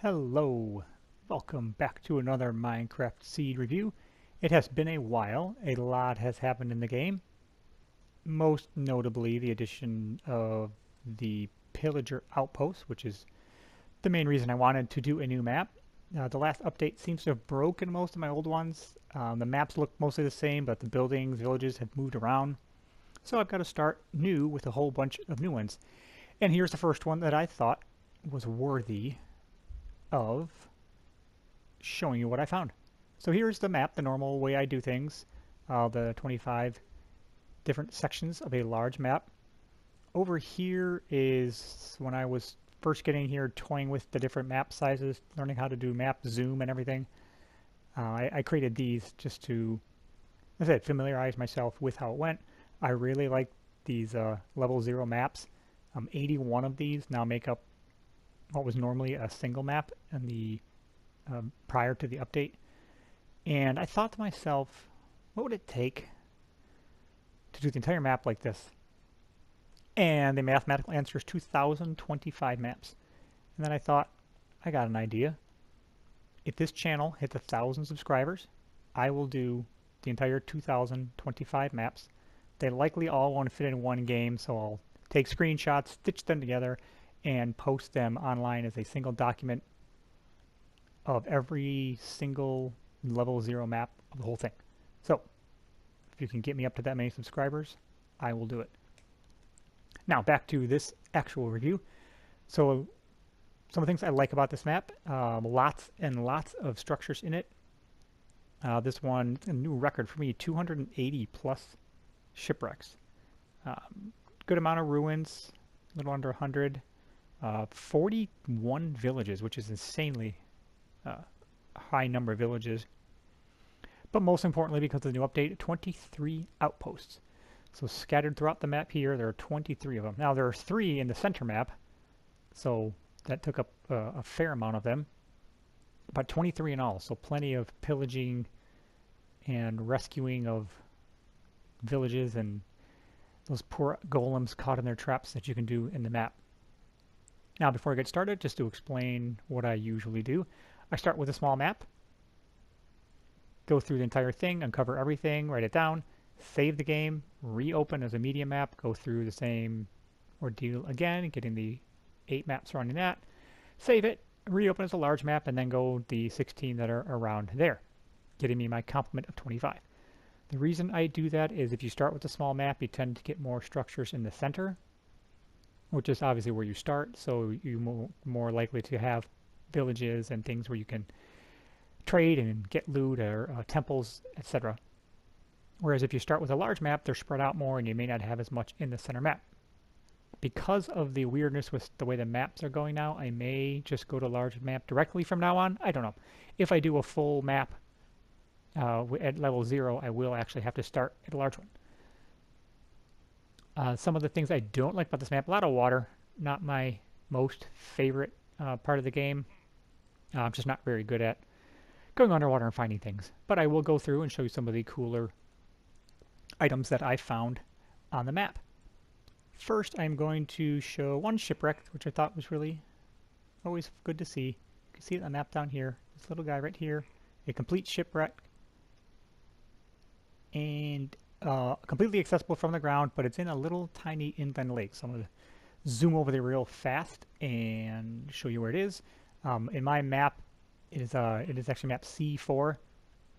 Hello, welcome back to another Minecraft Seed review. It has been a while, a lot has happened in the game, most notably the addition of the Pillager Outpost, which is the main reason I wanted to do a new map. The last update seems to have broken most of my old ones. The maps look mostly the same, but the buildings, villages have moved around. So I've got to start new with a whole bunch of new ones. And here's the first one that I thought was worthy of showing you what I found. So here's the map, the normal way I do things, the 25 different sections of a large map. Over here is when I was first getting here, toying with the different map sizes, learning how to do map zoom and everything. I created these just to, as I said, familiarize myself with how it went. I really like these level 0 maps. 81 of these now make up what was normally a single map in the prior to the update. And I thought to myself, what would it take to do the entire map like this? And the mathematical answer is 2,025 maps. And then I thought, I got an idea. If this channel hits 1,000 subscribers, I will do the entire 2,025 maps. They likely all won't fit in one game, so I'll take screenshots, stitch them together, and post them online as a single document of every single level 0 map of the whole thing. So, if you can get me up to that many subscribers, I will do it. Now, back to this actual review. So, some of the things I like about this map, lots and lots of structures in it. This one, a new record for me, 280 plus shipwrecks. Good amount of ruins, a little under 100. 41 villages, which is insanely high number of villages. But most importantly, because of the new update, 23 outposts. So scattered throughout the map here, there are 23 of them. Now there are 3 in the center map, so that took up a fair amount of them. About 23 in all, so plenty of pillaging and rescuing of villages and those poor golems caught in their traps that you can do in the map. Now, before I get started, just to explain what I usually do, I start with a small map, go through the entire thing, uncover everything, write it down, save the game, reopen as a media map, go through the same ordeal again, getting the 8 maps surrounding that, save it, reopen as a large map, and then go the 16 that are around there, getting me my complement of 25. The reason I do that is if you start with a small map, you tend to get more structures in the center, which is obviously where you start, so you're more likely to have villages and things where you can trade and get loot or temples, etc. Whereas if you start with a large map, they're spread out more and you may not have as much in the center map. Because of the weirdness with the way the maps are going now, I may just go to a large map directly from now on. I don't know. If I do a full map at level 0, I will actually have to start at a large one. Some of the things I don't like about this map, a lot of water, not my most favorite part of the game. I'm just not very good at going underwater and finding things. But I will go through and show you some of the cooler items that I found on the map. First, I'm going to show one shipwreck, which I thought was really always good to see. You can see it on the map down here. This little guy right here, a complete shipwreck. And completely accessible from the ground, but it's in a little tiny inland lake. So I'm going to zoom over there real fast and show you where it is. In my map, it is actually map C4.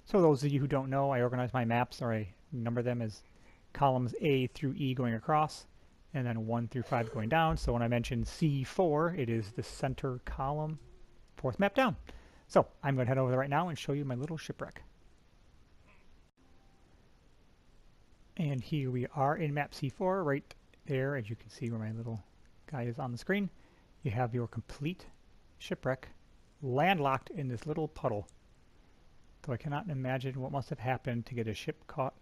So those of you who don't know, I organize my maps, or I number them as columns A through E going across, and then 1 through 5 going down. So when I mention C4, it is the center column, 4th map down. So I'm going to head over there right now and show you my little shipwreck. And here we are in map C4, right there, as you can see where my little guy is on the screen. You have your complete shipwreck landlocked in this little puddle. So I cannot imagine what must have happened to get a ship caught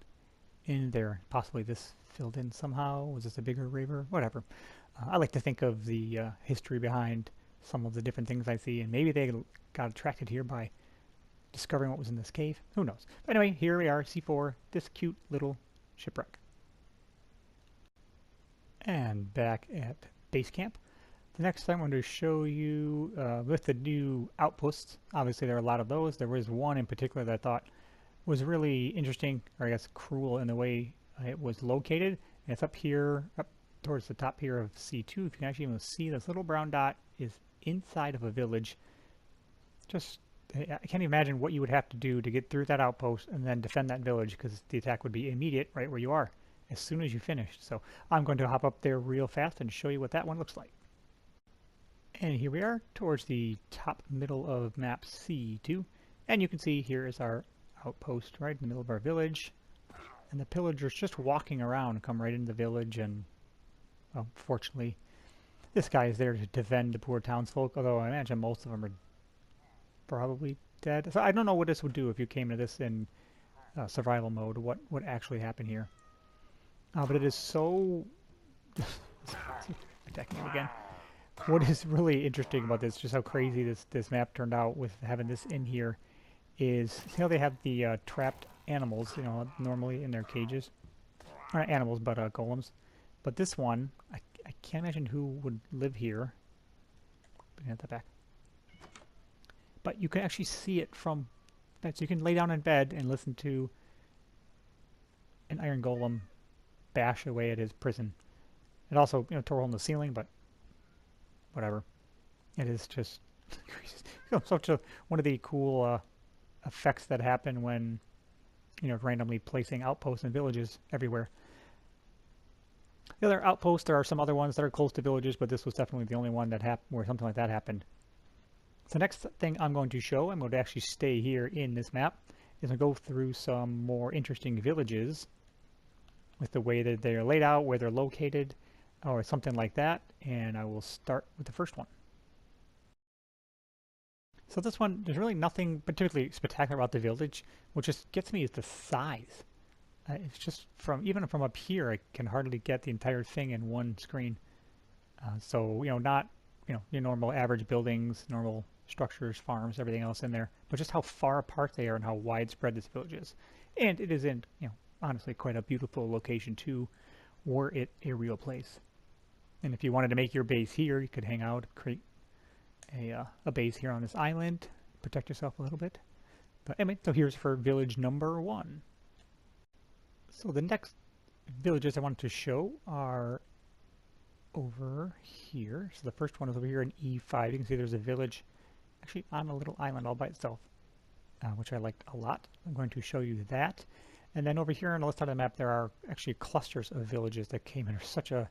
in there. Possibly this filled in somehow. Was this a bigger river? Whatever. I like to think of the history behind some of the different things I see, and maybe they got attracted here by discovering what was in this cave. Who knows? But anyway, here we are, C4, this cute little shipwreck. And back at base camp, The next thing I'm going to show you with the new outposts. Obviously there are a lot of those. There was one in particular that I thought was really interesting, or I guess cruel in the way it was located. And it's up here, up towards the top here of C2. If you can actually even see this little brown dot is inside of a village. Just, I can't imagine what you would have to do to get through that outpost and then defend that village, because the attack would be immediate right where you are as soon as you finish. So I'm going to hop up there real fast and show you what that one looks like. And here we are towards the top middle of map C2, and you can see here is our outpost right in the middle of our village, and the pillagers just walking around come right into the village. And well, fortunately this guy is there to defend the poor townsfolk, although I imagine most of them are probably dead. So I don't know what this would do if you came to this in survival mode, what would actually happen here. But it is so attacking him again. What is really interesting about this, just how crazy this map turned out with having this in here, is see how they have the trapped animals, you know, normally in their cages. Not animals, but golems. But this one, I can't imagine who would live here. Get that back. But you can actually see it from that, so you can lay down in bed and listen to an iron golem bash away at his prison. It also, you know, tore a hole in the ceiling, but whatever. It is just such a one of the cool effects that happen when, you know, randomly placing outposts in villages everywhere. The other outposts, there are some other ones that are close to villages, but this was definitely the only one that happened where something like that happened. So next thing I'm going to show, I'm going to actually stay here in this map, is to go through some more interesting villages with the way that they're laid out, where they're located, or something like that, and I will start with the first one. So this one, there's really nothing particularly spectacular about the village. What just gets me is the size. It's just even from up here, I can hardly get the entire thing in one screen. So, you know, not, you know, your normal average buildings, normal structures, farms, everything else in there, but just how far apart they are and how widespread this village is. And it is in, you know, honestly quite a beautiful location too, were it a real place. And if you wanted to make your base here, you could hang out, create a base here on this island, protect yourself a little bit. But anyway, so here's for village number 1. So the next villages I wanted to show are over here. So the first one is over here in E5. You can see there's a village actually on a little island all by itself, which I liked a lot. I'm going to show you that. And then over here on the left side of the map, there are actually clusters of villages that came in. Such a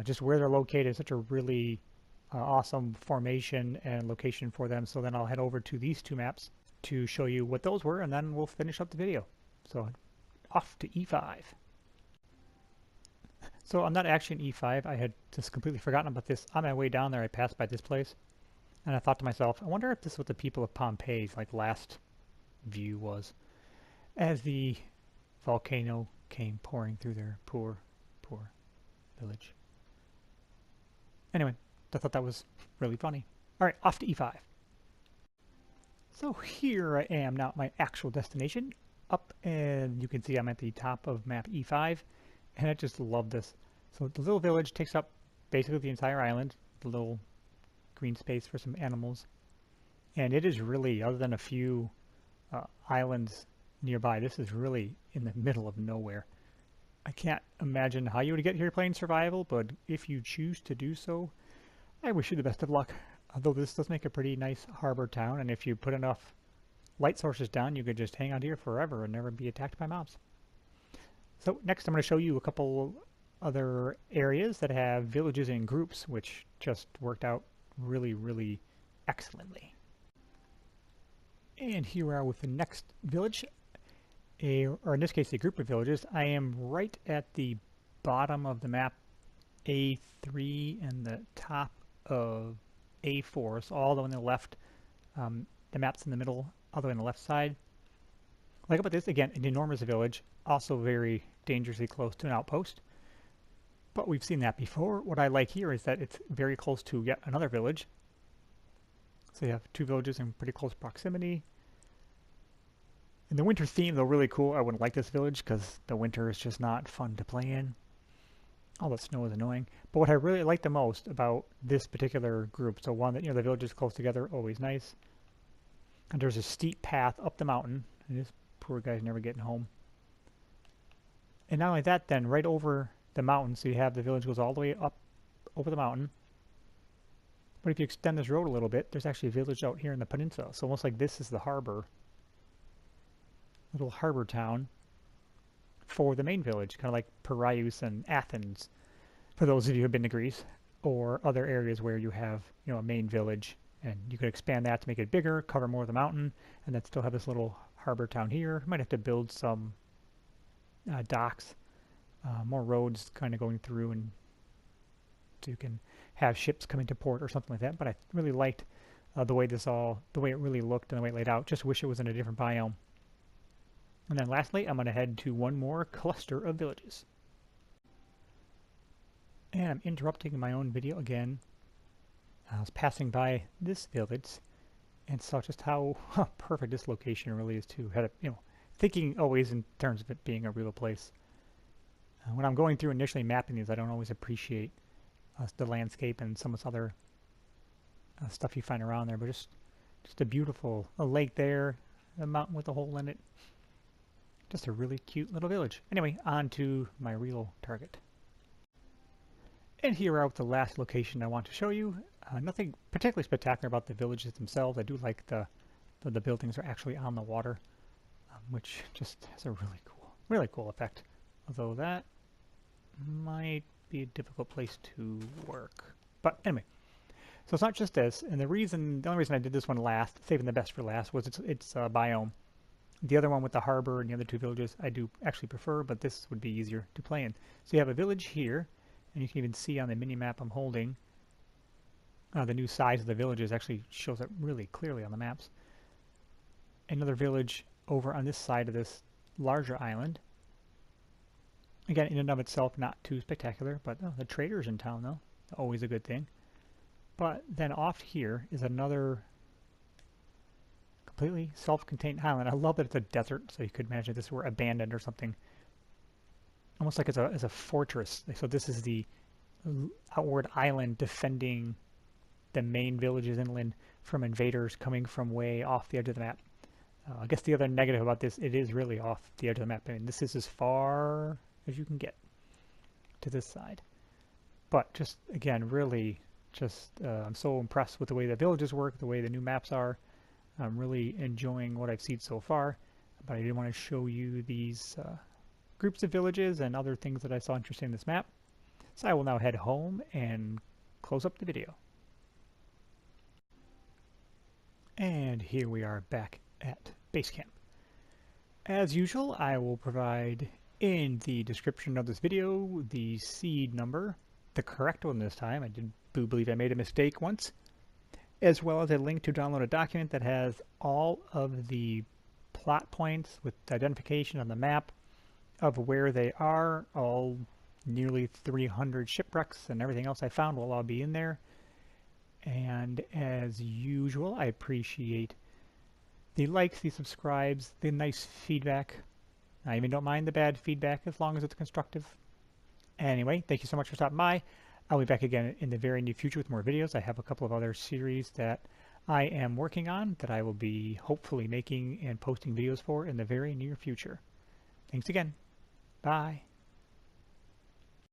just where they're located, such a really awesome formation and location for them. So then I'll head over to these two maps to show you what those were, and then we'll finish up the video. So off to E5. So I'm not actually in E5. I had just completely forgotten about this. On my way down there, I passed by this place, and I thought to myself, I wonder if this is what the people of Pompeii's like last view was, as the volcano came pouring through their poor village. Anyway, I thought that was really funny. Alright, off to E5. So here I am now at my actual destination, up, and you can see I'm at the top of map E5, and I just love this. So the little village takes up basically the entire island, the little green space for some animals, and it is really, other than a few islands nearby, this is really in the middle of nowhere. I can't imagine how you would get here playing survival, but if you choose to do so, I wish you the best of luck. Although this does make a pretty nice harbor town, and if you put enough light sources down, you could just hang out here forever and never be attacked by mobs. So next I'm going to show you a couple other areas that have villages in groups, which just worked out really, really excellently. And here we are with the next village, or in this case a group of villages. I am right at the bottom of the map A3 and the top of A4, so all the way on the left. The map's in the middle, all the way on the left side. Like about this, again, an enormous village, also very dangerously close to an outpost. But we've seen that before. What I like here is that it's very close to yet another village. So you have two villages in pretty close proximity. And the winter theme, though, really cool. I wouldn't like this village because the winter is just not fun to play in. all the snow is annoying. But what I really like the most about this particular group, so one that, the villages close together, always nice. And there's a steep path up the mountain, and this poor guy's never getting home. And not only that, then right over the mountain, so you have the village goes all the way up over the mountain. But if you extend this road a little bit, there's actually a village out here in the peninsula. So almost like this is the harbor, little harbor town for the main village, kind of like Piraeus and Athens, for those of you who have been to Greece, or other areas where you have, a main village, and you could expand that to make it bigger, cover more of the mountain, and then still have this little harbor town here. You might have to build some docks, more roads kind of going through, and so you can have ships coming to port or something like that. But I really liked the way it really looked and the way it laid out. Just wish it was in a different biome. And then lastly, I'm going to head to one more cluster of villages. And I'm interrupting my own video again. I was passing by this village and saw just how perfect this location really is too. Had thinking always in terms of it being a real place. When I'm going through initially mapping these, I don't always appreciate the landscape and some of this other stuff you find around there. But just a beautiful lake there, a mountain with a hole in it. Just a really cute little village. Anyway, on to my real target. And here are the last location I want to show you. Nothing particularly spectacular about the villages themselves. I do like the buildings are actually on the water, which just has a really cool effect. Although that might be a difficult place to work. But anyway, so it's not just this. And the only reason I did this one last, saving the best for last, was it's Biome. The other one with the harbor and the other two villages I do actually prefer, but this would be easier to play in. So you have a village here, and you can even see on the mini-map I'm holding the new size of the villages actually shows up really clearly on the maps. Another village over on this side of this larger island. Again, in and of itself, not too spectacular, but the trader's in town, though. Always a good thing. But then off here is another completely self-contained island. I love that it's a desert, so you could imagine if this were abandoned or something. Almost like it's a fortress. So this is the outward island defending the main villages inland from invaders coming from way off the edge of the map. I guess the other negative about this, it is really off the edge of the map. I mean, this is as far as you can get to this side. But just, again, really I'm so impressed with the way the villages work, the way the new maps are. I'm really enjoying what I've seen so far. But I did want to show you these groups of villages and other things that I saw interesting in this map. So I will now head home and close up the video. And here we are back at base camp. As usual, I will provide in the description of this video the seed number, the correct one this time. I do believe I made a mistake once, as well as a link to download a document that has all of the plot points with identification on the map of where they are. All nearly 300 shipwrecks and everything else I found will all be in there. And as usual, I appreciate the likes, the subscribes, the nice feedback. I even don't mind the bad feedback as long as it's constructive. Anyway, thank you so much for stopping by. I'll be back again in the very near future with more videos. I have a couple of other series that I am working on that I will be hopefully making and posting videos for in the very near future. Thanks again. Bye.